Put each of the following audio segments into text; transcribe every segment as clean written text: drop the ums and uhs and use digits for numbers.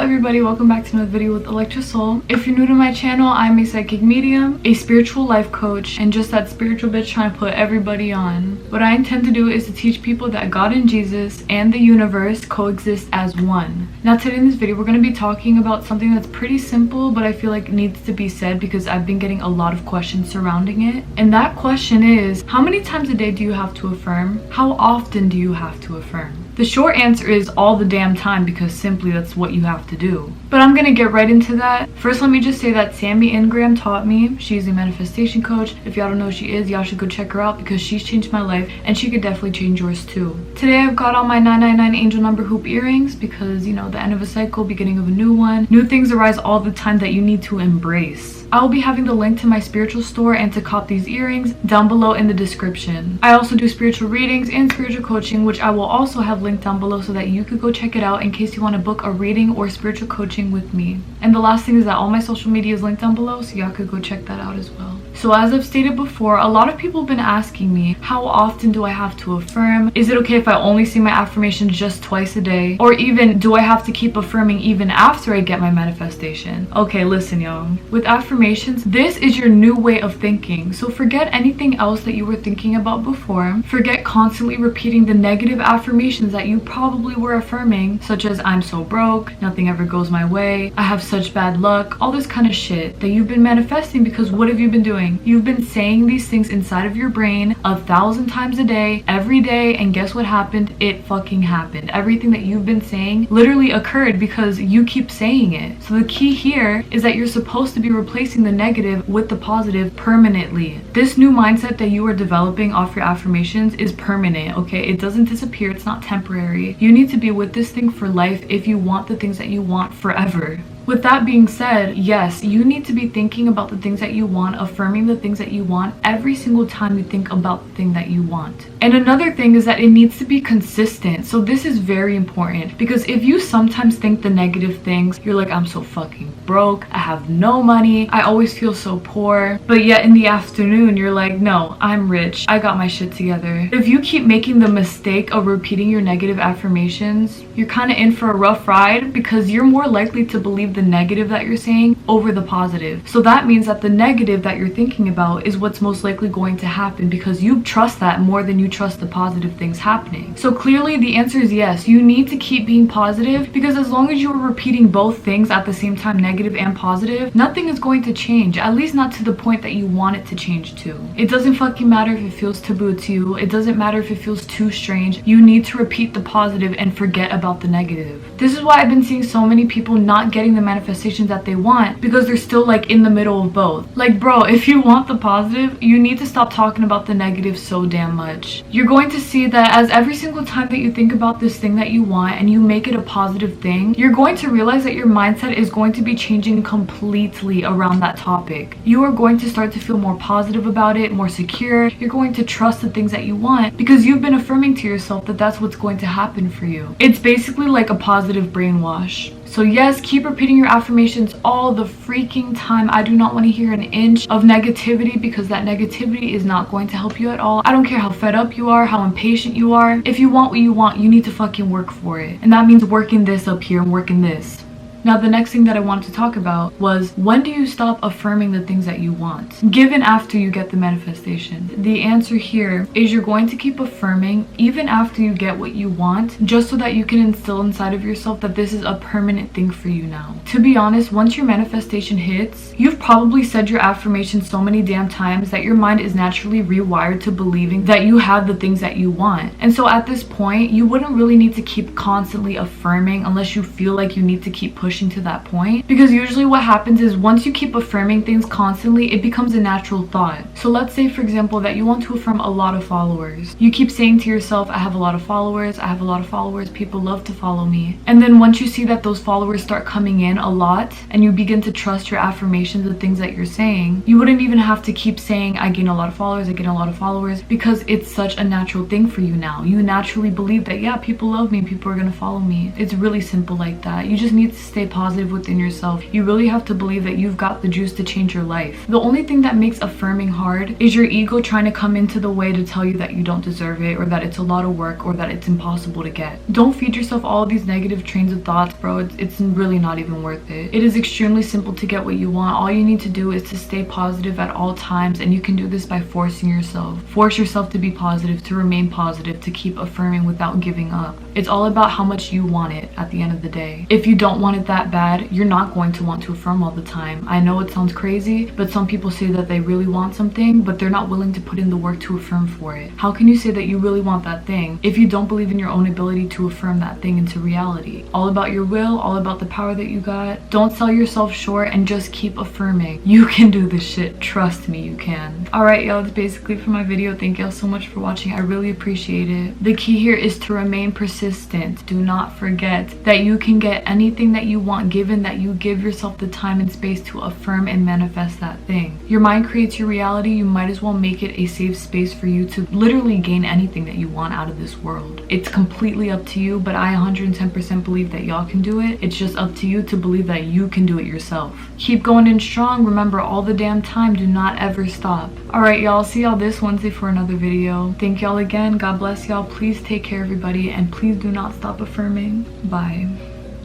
everybody, welcome back to another video with ElectraSoul. If you're new to my channel, I'm a psychic medium, a spiritual life coach, and just that spiritual bitch trying to put everybody on. What I intend to do is to teach people that God and Jesus and the universe coexist as one. Now today in this video, we're going to be talking about something that's pretty simple, but I feel like needs to be said because I've been getting a lot of questions surrounding it. And that question is, how many times a day do you have to affirm? How often do you have to affirm? The short answer is all the damn time, because simply that's what you have to do. But I'm gonna get right into that. First, let me just say that Sammy Ingram taught me. She's a manifestation coach. If y'all don't know who she is, y'all should go check her out because she's changed my life and she could definitely change yours too. Today I've got on my 999 angel number hoop earrings because, you know, the end of a cycle, beginning of a new one. New things arise all the time that you need to embrace. I will be having the link to my spiritual store and to cop these earrings down below in the description. I also do spiritual readings and spiritual coaching, which I will also have linked down below so that you could go check it out in case you want to book a reading or spiritual coaching with me. And the last thing is that all my social media is linked down below, so y'all could go check that out as well. So as I've stated before, a lot of people have been asking me, how often do I have to affirm? Is it okay if I only say my affirmations just twice a day? Or even, do I have to keep affirming even after I get my manifestation? Okay, listen y'all. With affirmations, this is your new way of thinking. So forget anything else that you were thinking about before. Forget constantly repeating the negative affirmations that you probably were affirming, such as I'm so broke, nothing ever goes my way, I have such bad luck, all this kind of shit that you've been manifesting, because what have you been doing? You've been saying these things inside of your brain 1,000 times a day, every day, and guess what happened? It fucking happened. Everything that you've been saying literally occurred because you keep saying it. So the key here is that you're supposed to be replacing the negative with the positive permanently. This new mindset that you are developing off your affirmations is permanent, okay? It doesn't disappear, it's not temporary. You need to be with this thing for life if you want the things that you want forever. With that being said, yes, you need to be thinking about the things that you want, affirming the things that you want every single time you think about the thing that you want. And another thing is that it needs to be consistent. So this is very important, because if you sometimes think the negative things, you're like, I'm so fucking broke, I have no money, I always feel so poor, but yet in the afternoon you're like, no, I'm rich, I got my shit together. If you keep making the mistake of repeating your negative affirmations, you're kind of in for a rough ride, because you're more likely to believe the negative that you're saying over the positive. So that means that the negative that you're thinking about is what's most likely going to happen, because you trust that more than you trust the positive things happening. So clearly the answer is yes, you need to keep being positive, because as long as you're repeating both things at the same time, negative and positive, nothing is going to change, at least not to the point that you want it to change to. It doesn't fucking matter if it feels taboo to you, it doesn't matter if it feels too strange, you need to repeat the positive and forget about the negative. This is why I've been seeing so many people not getting the manifestations that they want, because they're still like in the middle of both. Like bro, if you want the positive, you need to stop talking about the negative so damn much. You're going to see that as every single time that you think about this thing that you want and you make it a positive thing, you're going to realize that your mindset is going to be changing completely around that topic. You are going to start to feel more positive about it, more secure. You're going to trust the things that you want because you've been affirming to yourself that that's what's going to happen for you. It's basically like a positive brainwash. So yes, keep repeating your affirmations all the freaking time. I do not want to hear an inch of negativity, because that negativity is not going to help you at all. I don't care how fed up you are, how impatient you are. If you want what you want, you need to fucking work for it. And that means working this up here and working this. Now the next thing that I wanted to talk about was, when do you stop affirming the things that you want, given after you get the manifestation? The answer here is you're going to keep affirming even after you get what you want, just so that you can instill inside of yourself that this is a permanent thing for you now. To be honest, once your manifestation hits, you've probably said your affirmations so many damn times that your mind is naturally rewired to believing that you have the things that you want. And so at this point, you wouldn't really need to keep constantly affirming unless you feel like you need to keep pushing to that point, because usually what happens is once you keep affirming things constantly, it becomes a natural thought. So let's say for example that you want to affirm a lot of followers. You keep saying to yourself, I have a lot of followers, I have a lot of followers, people love to follow me. And then once you see that those followers start coming in a lot and you begin to trust your affirmations, the things that you're saying, you wouldn't even have to keep saying I gain a lot of followers, I gain a lot of followers, because it's such a natural thing for you now. You naturally believe that, yeah, people love me, people are gonna follow me. It's really simple like that. You just need to stay stay positive within yourself. You really have to believe that you've got the juice to change your life. The only thing that makes affirming hard is your ego trying to come into the way to tell you that you don't deserve it, or that it's a lot of work, or that it's impossible to get. Don't feed yourself all of these negative trains of thoughts, bro. It's really not even worth it. It is extremely simple to get what you want. All you need to do is to stay positive at all times, and you can do this by forcing yourself. Force yourself to be positive, to remain positive, to keep affirming without giving up. It's all about how much you want it at the end of the day. If you don't want it that bad, you're not going to want to affirm all the time. I know it sounds crazy, but some people say that they really want something, but they're not willing to put in the work to affirm for it. How can you say that you really want that thing if you don't believe in your own ability to affirm that thing into reality? All about your will, all about the power that you got. Don't sell yourself short and just keep affirming. You can do this shit. Trust me, you can. Alright, y'all, that's basically for my video. Thank y'all so much for watching. I really appreciate it. The key here is to remain persistent. Do not forget that you can get anything that you want, given that you give yourself the time and space to affirm and manifest that thing. Your mind creates your reality. You might as well make it a safe space for you to literally gain anything that you want out of this world. It's completely up to you, but I 110% believe that y'all can do it. It's just up to you to believe that you can do it yourself. Keep going in strong. Remember, all the damn time. Do not ever stop. Alright, y'all, see y'all this Wednesday for another video. Thank y'all again. God bless y'all. Please take care, everybody, and please do not stop affirming. Bye.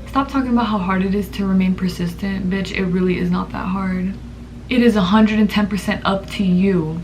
Stop talking about how hard it is to remain persistent. Bitch, it really is not that hard. It is 110% up to you.